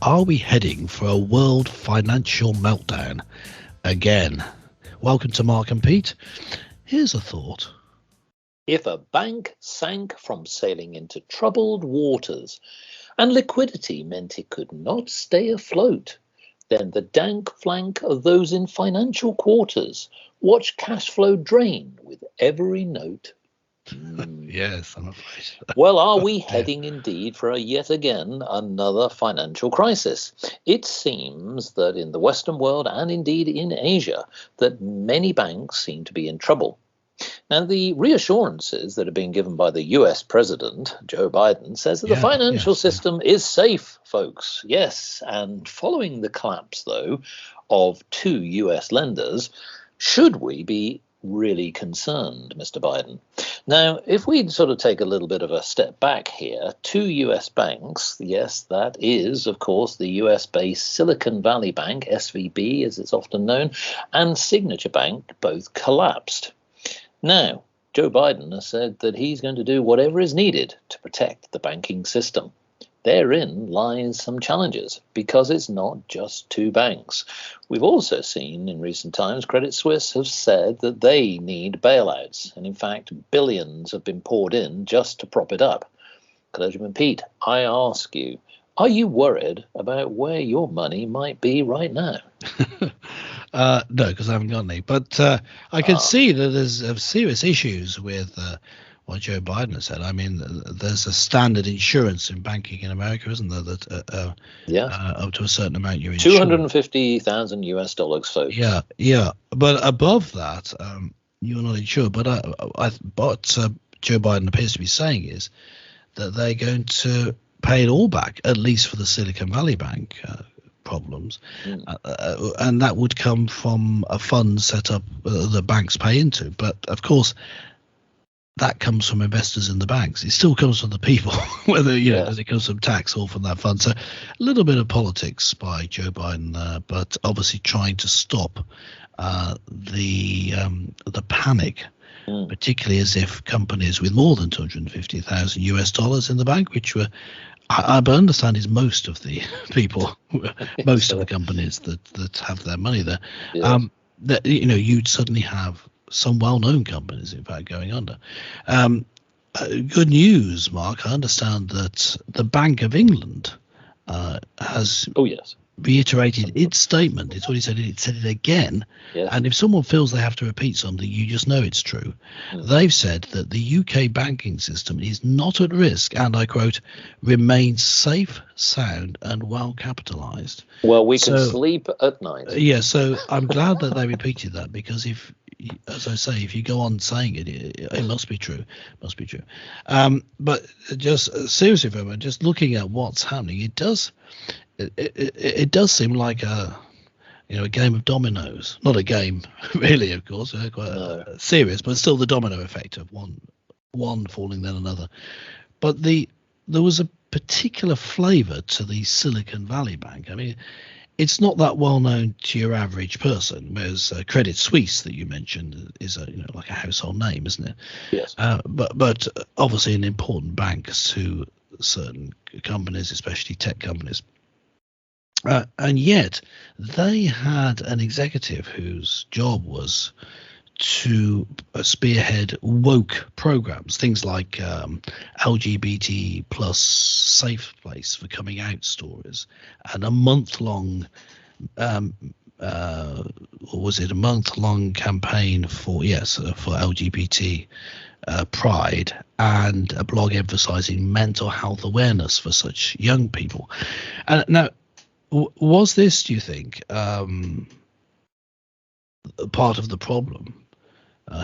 Are we heading for a world financial meltdown again? Welcome to Mark and Pete. Here's a thought. If a bank sank from sailing into troubled waters and liquidity meant it could not stay afloat, then the dank flank of those in financial quarters watch cash flow drain with every note. Yes, I'm afraid. Well, are we heading indeed for yet again another financial crisis? It seems that in the Western world and indeed in Asia, that many banks seem to be in trouble. Now, the reassurances that are being given by the US President, Joe Biden, says that the financial system is safe, folks. Yes, and following the collapse, though, of two US lenders, should we be really concerned, Mr. Biden? Now, if we sort of take a little bit of a step back here, two US banks, yes, that is, of course, the US-based Silicon Valley Bank, SVB as it's often known, and Signature Bank, both collapsed. Now, Joe Biden has said that he's going to do whatever is needed to protect the banking system. Therein lies some challenges, because it's not just two banks. We've also seen in recent times Credit Suisse have said that they need bailouts, and in fact billions have been poured in just to prop it up. Clergyman Pete, I ask you, are you worried about where your money might be right now? No, because I haven't got any. But I can see that there's serious issues with what Joe Biden has said. I mean, there's a standard insurance in banking in America, isn't there? That up to a certain amount you're insured. $250,000 folks. Yeah. But above that, you're not insured. But what Joe Biden appears to be saying is that they're going to pay it all back, at least for the Silicon Valley Bank problems, and that would come from a fund set up the banks pay into. But of course, that comes from investors in the banks. It still comes from the people, whether it comes from tax or from that fund. So a little bit of politics by Joe Biden, but obviously trying to stop the panic. Particularly as if companies with more than $250,000 in the bank, which were, I understand, is most of the people, most of the companies that have their money there, that you'd suddenly have some well-known companies, in fact, going under. Good news, Mark. I understand that the Bank of England has reiterated its statement. It's already said it. It said it again. Yes. And if someone feels they have to repeat something, you just know it's true. They've said that the UK banking system is not at risk, and I quote, remains safe, sound, and well capitalised. Well, we can sleep at night. Yeah, so I'm glad that they repeated that, because if, as I say, if you go on saying it must be true. But just seriously, for a moment, just looking at what's happening, it does seem like a game of dominoes. Not a game, really, of course, quite serious, but still the domino effect of one falling, then another. But there was a particular flavour to the Silicon Valley Bank. I mean, it's not that well known to your average person, whereas Credit Suisse that you mentioned is like a household name, isn't it? Yes. But obviously an important bank to certain companies, especially tech companies. And yet they had an executive whose job was to spearhead woke programs, things like LGBT plus safe place for coming out stories, and a month-long campaign for LGBT pride, and a blog emphasizing mental health awareness for such young people. And now, was this, do you think, part of the problem?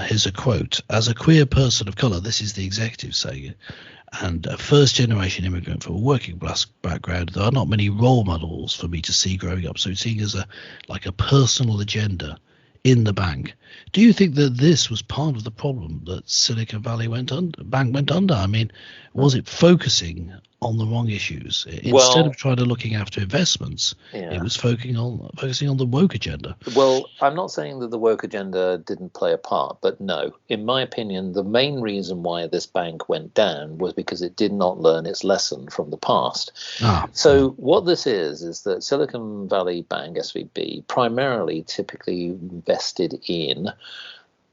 Here's a quote: "As a queer person of colour," this is the executive saying it, "and a first-generation immigrant from a working class background, there are not many role models for me to see growing up." So seeing as a personal agenda in the bank. Do you think that this was part of the problem that Silicon Valley Bank went under? I mean, was it focusing on the wrong issues. Instead Well, of trying to looking after investments, it was focusing on the woke agenda. Well, I'm not saying that the woke agenda didn't play a part, but no. In my opinion, the main reason why this bank went down was because it did not learn its lesson from the past. So what this is that Silicon Valley Bank, SVB, primarily typically invested in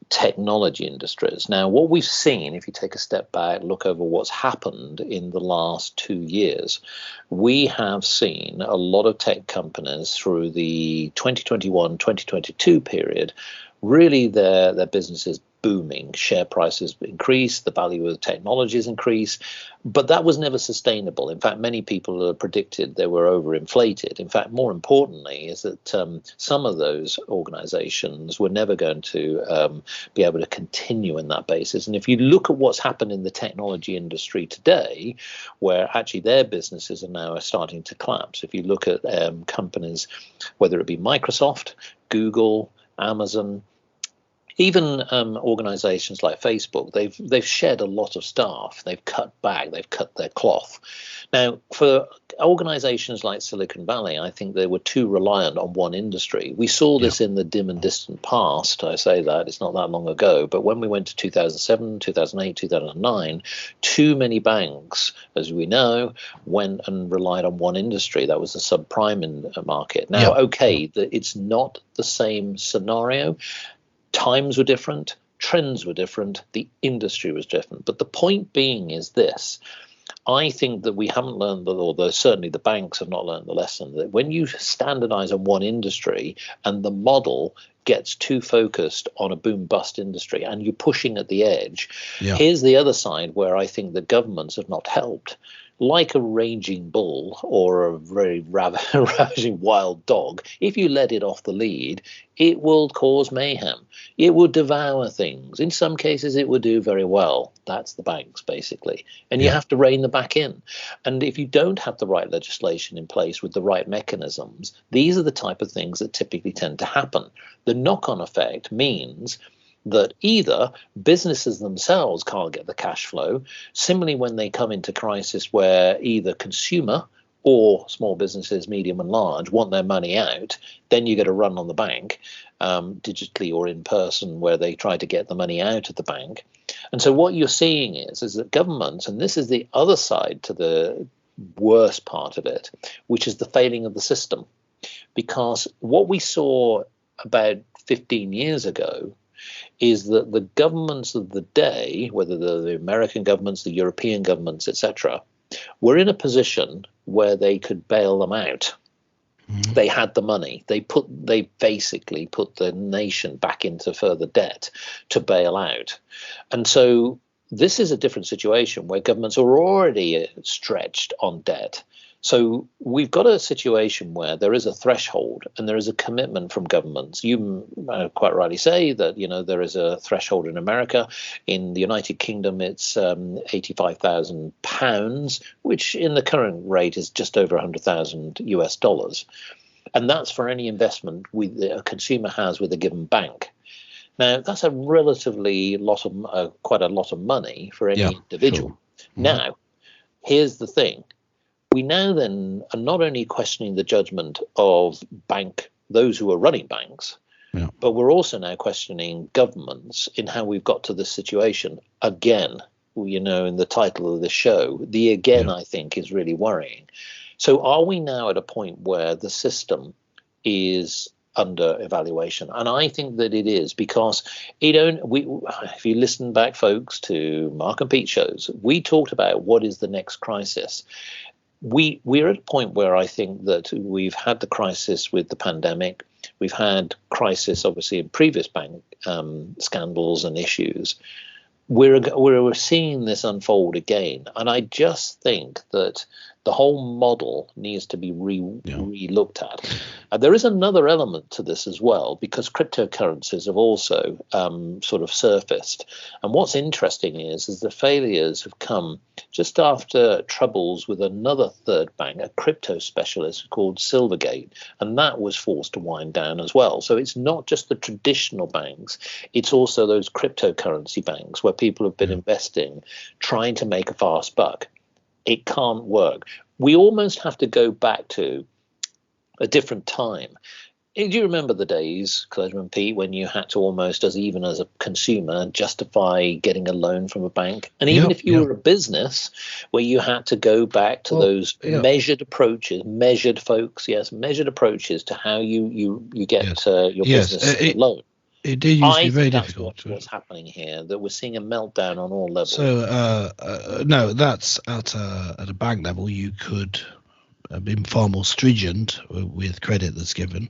technology industries. Now, what we've seen, if you take a step back, look over what's happened in the last 2 years, we have seen a lot of tech companies through the 2021-2022 period, really their businesses booming. Share prices increase, the value of the technologies increase, but that was never sustainable. In fact, many people predicted they were overinflated. In fact, more importantly, is that some of those organizations were never going to be able to continue in that basis. And if you look at what's happened in the technology industry today, where actually their businesses are now starting to collapse. If you look at companies, whether it be Microsoft, Google, Amazon, even organizations like Facebook, they've shed a lot of staff. They've cut back. They've cut their cloth. Now, for organizations like Silicon Valley, I think they were too reliant on one industry. We saw this in the dim and distant past. I say that it's not that long ago, but when we went to 2007, 2008, 2009, too many banks, as we know, went and relied on one industry. That was the subprime market. Now, it's not the same scenario. Times were different, trends were different, the industry was different. But the point being is this. I think that we haven't learned, although certainly the banks have not learned the lesson, that when you standardize on one industry and the model gets too focused on a boom-bust industry and you're pushing at the edge, here's the other side where I think the governments have not helped. Like a raging bull or a very ravaging wild dog, if you let it off the lead, it will cause mayhem. It will devour things. In some cases, it will do very well. That's the banks, basically. And you have to rein them back in. And if you don't have the right legislation in place with the right mechanisms, these are the type of things that typically tend to happen. The knock-on effect means that either businesses themselves can't get the cash flow. Similarly, when they come into crisis where either consumer or small businesses, medium and large, want their money out, then you get a run on the bank, digitally or in person, where they try to get the money out of the bank. And so what you're seeing is that governments, and this is the other side to the worst part of it, which is the failing of the system. Because what we saw about 15 years ago is that the governments of the day, whether the American governments, the European governments, etc., were in a position where they could bail them out. They had the money. They basically put the nation back into further debt to bail out. And so this is a different situation where governments are already stretched on debt. So we've got a situation where there is a threshold and there is a commitment from governments. You quite rightly say that, there is a threshold in America. In the United Kingdom, it's £85,000, which in the current rate is just over $100,000. And that's for any investment a consumer has with a given bank. Now, that's a relatively quite a lot of money for any individual. Sure. Now, here's the thing. We now then are not only questioning the judgment of those who are running banks, but we're also now questioning governments in how we've got to this situation. Again, in the title of the show, the again, I think, is really worrying. So are we now at a point where the system is under evaluation? And I think that it is, because if you listen back, folks, to Mark and Pete shows, we talked about what is the next crisis. We're at a point where I think that we've had the crisis with the pandemic. We've had crisis, obviously, in previous bank scandals and issues. We're seeing this unfold again. And I just think that the whole model needs to be re-looked at. There is another element to this as well, because cryptocurrencies have also sort of surfaced. And what's interesting is the failures have come just after troubles with another third bank, a crypto specialist called Silvergate, and that was forced to wind down as well. So it's not just the traditional banks, it's also those cryptocurrency banks where people have been investing, trying to make a fast buck. It can't work. We almost have to go back to a different time. Do you remember the days, Clergyman Pete, when you had to almost, even as a consumer, justify getting a loan from a bank? And even if you were a business, where you had to go back to those measured approaches, measured approaches to how you get your business a loan. It did used to be very difficult. What's happening here, that we're seeing a meltdown on all levels. So, no, that's at a bank level. You could be far more stringent with credit that's given,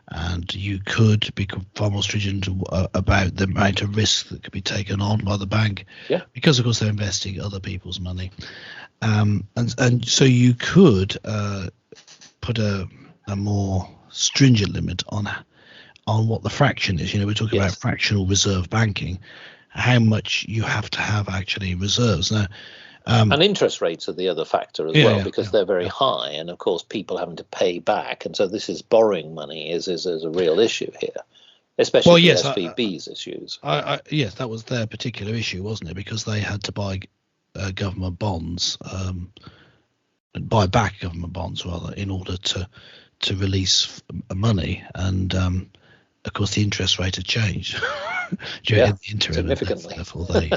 and you could be far more stringent about the amount of risk that could be taken on by the bank, because of course they're investing other people's money, and so you could put a more stringent limit on what the fraction is. We're talking about fractional reserve banking, how much you have to have actually reserves now. And interest rates are the other factor as well, because they're very high, and of course people having to pay back, and so this is borrowing money is a real issue here, especially the SVB's issues. Yes, that was their particular issue, wasn't it? Because they had to buy government bonds, buy back government bonds rather, in order to release money, and of course the interest rate had changed during the interim, significantly.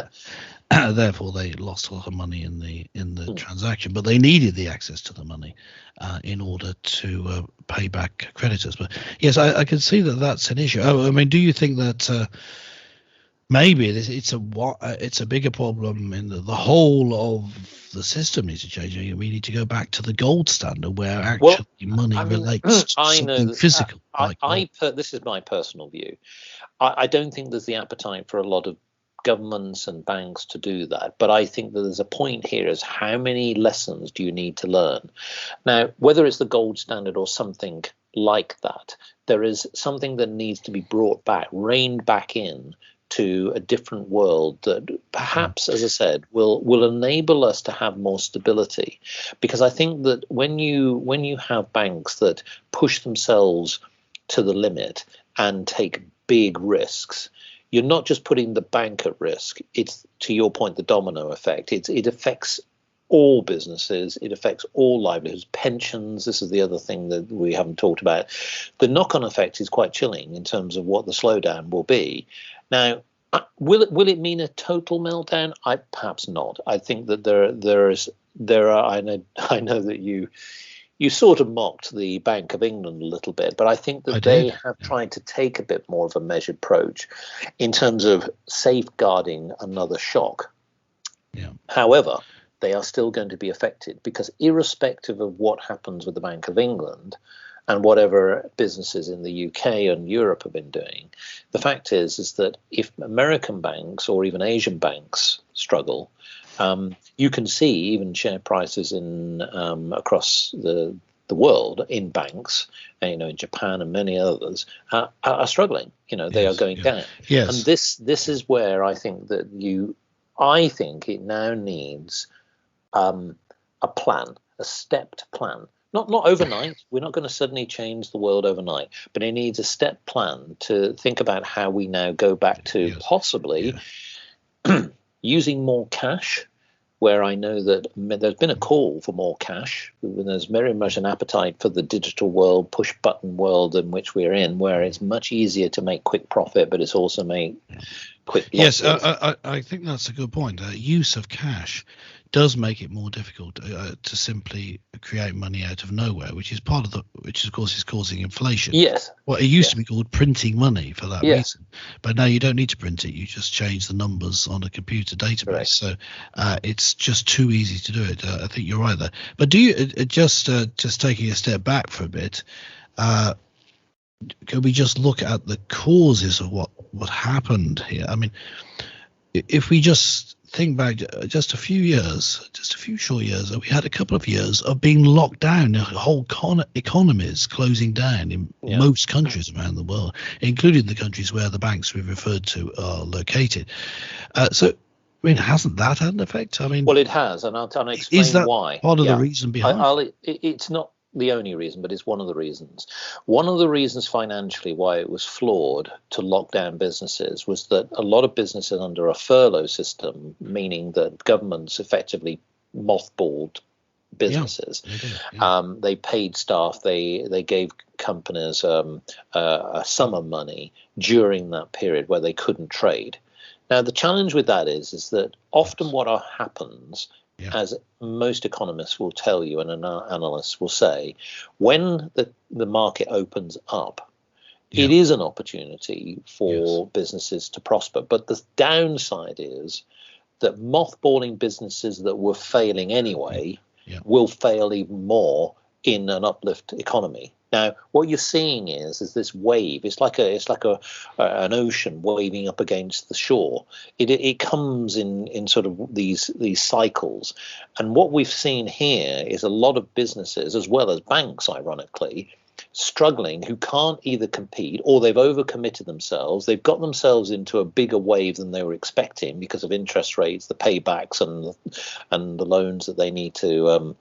Therefore they lost a lot of money in the transaction, but they needed the access to the money in order to pay back creditors. But yes, I can see that that's an issue. I mean, do you think that maybe it's a bigger problem in the whole of the system needs to change? We need to go back to the gold standard, where actually money relates to something physical. This is my personal view. I don't think there's the appetite for a lot of governments and banks to do that, but I think that there's a point here as how many lessons do you need to learn. Now, whether it's the gold standard or something like that, there is something that needs to be brought back, reined back in to a different world that perhaps, as I said, will enable us to have more stability. Because I think that when you have banks that push themselves to the limit and take big risks, you're not just putting the bank at risk. It's, to your point, the domino effect. It affects all businesses. It affects all livelihoods, pensions. This is the other thing that we haven't talked about. The knock-on effect is quite chilling in terms of what the slowdown will be. Now, will it mean a total meltdown? Perhaps not. I think that there are. I know that you sort of mocked the Bank of England a little bit, but I think that they have tried to take a bit more of a measured approach in terms of safeguarding another shock. Yeah. However, they are still going to be affected, because irrespective of what happens with the Bank of England and whatever businesses in the UK and Europe have been doing, the fact is that if American banks or even Asian banks struggle, you can see even share prices in across the world in banks, in Japan and many others are struggling. They are going down. Yes. And this is where I think that I think it now needs a plan, a stepped plan. Not overnight. We're not going to suddenly change the world overnight, but it needs a step plan to think about how we now go back to possibly using more cash, where I know that there's been a call for more cash. There's very much an appetite for the digital world, push-button world in which we're in, where it's much easier to make quick profit, but it's also make quick losses. Yes, I think that's a good point. Use of cash does make it more difficult to simply create money out of nowhere, which of course is causing inflation. Yes. Well, it used to be called printing money for that reason, but now you don't need to print it. You just change the numbers on a computer database. Right. So it's just too easy to do it. I think you're right there. But do you just taking a step back for a bit? Can we just look at the causes of what happened here? I mean, if we just think back just a few short years, we had a couple of years of being locked down, whole economies closing down in most countries around the world, including the countries where the banks we've referred to are located. So, I mean, hasn't that had an effect? I mean, well, it has, and I'll explain is that why. Part of the reason behind it's not the only reason, but it's one of the reasons. One of the reasons financially why it was flawed to lock down businesses was that a lot of businesses under a furlough system, meaning that governments effectively mothballed businesses. They paid staff. They gave companies summer money during that period where they couldn't trade. Now, the challenge with that is that often what happens, as most economists will tell you and analysts will say, when the market opens up, it is an opportunity for businesses to prosper. But the downside is that mothballing businesses that were failing anyway will fail even more in an uplift economy. Now, what you're seeing is this wave. It's like an ocean waving up against the shore. It comes in sort of these cycles, and what we've seen here is a lot of businesses, as well as banks, ironically, struggling, who can't either compete, or they've overcommitted themselves. They've got themselves into a bigger wave than they were expecting because of interest rates, the paybacks, and the loans that they need to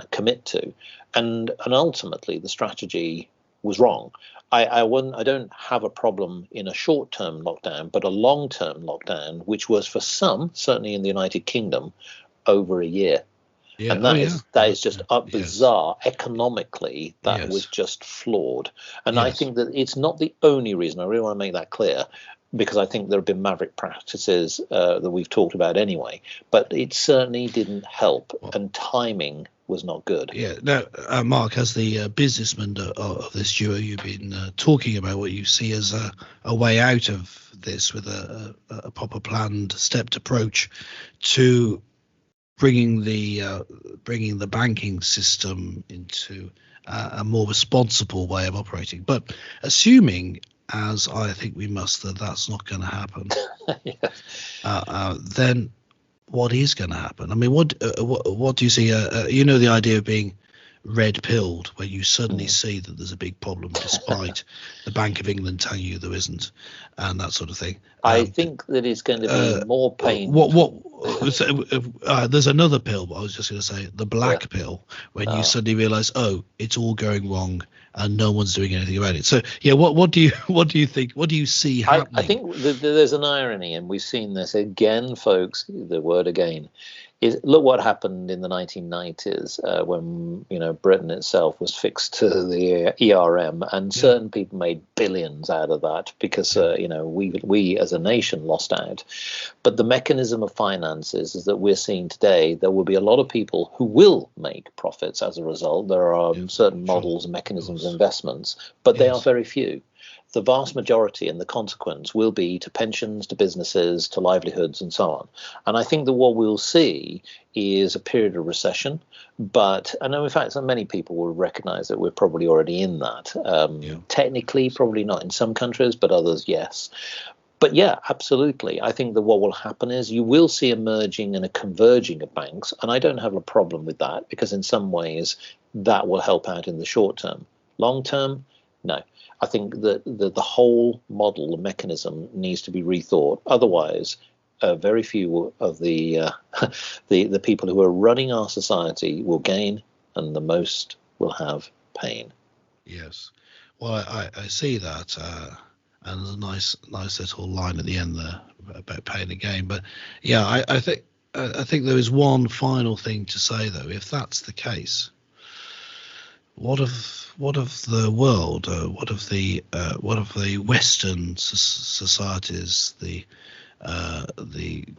commit to. And ultimately, the strategy was wrong. I don't have a problem in a short-term lockdown, but a long-term lockdown, which was for some, certainly in the United Kingdom, over a year. And that is just bizarre. Economically, that was just flawed. And I think that it's not the only reason. I really want to make that clear, because I think there have been maverick practices that we've talked about anyway. But it certainly didn't help, and timing was not good. Yeah. Now, Mark, as the businessman of this duo, you've been talking about what you see as a way out of this, with a proper planned, stepped approach to bringing the banking system into a more responsible way of operating. But assuming, as I think we must, that that's not going to happen, then what is going to happen? I mean, what do you see? The idea of being red pilled, where you suddenly see that there's a big problem despite the Bank of England telling you there isn't, and that sort of thing. I think that it's going to be more pain. There's another pill, but I was just going to say the black pill, when you suddenly realize, it's all going wrong and no one's doing anything about it. So what do you think? What do you see happening? I think there's an irony, and we've seen this again, folks. The word again is, look what happened in the 1990s when Britain itself was fixed to the ERM, and certain people made billions out of that because we as a nation lost out. But the mechanism of finances is that we're seeing today. There will be a lot of people who will make profits as a result. There are certain models, mechanisms, investments, but they are very few. The vast majority and the consequence will be to pensions, to businesses, to livelihoods, and so on. And I think that what we'll see is a period of recession. But I know, in fact, so many people will recognize that we're probably already in that. Technically, probably not in some countries, but others, yes. But yeah, absolutely. I think that what will happen is you will see emerging and a converging of banks. And I don't have a problem with that, because in some ways that will help out in the short term. Long term, no. I think that the whole model, the mechanism, needs to be rethought. Otherwise, very few of the people who are running our society will gain, and the most will have pain. Yes. Well, I see that, and there's a nice little line at the end there about pain again. But yeah, I think there is one final thing to say, though. If that's the case, what of the world? What of the Western societies, the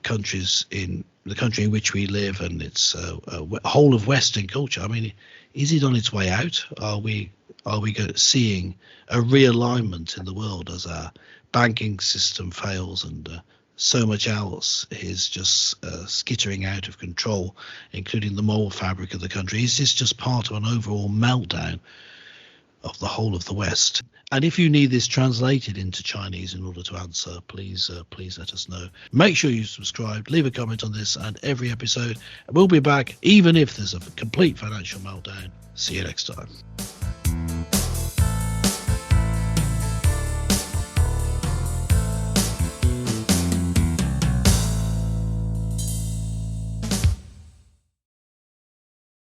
countries in the country in which we live, and its whole of Western culture? I mean, is it on its way out? Are we seeing a realignment in the world as our banking system fails and so much else is just skittering out of control, including the moral fabric of the country? Is this just part of an overall meltdown of the whole of the West? And if you need this translated into Chinese in order to answer, please let us know. Make sure you subscribe, leave a comment on this and every episode. We'll be back even if there's a complete financial meltdown. See you next time.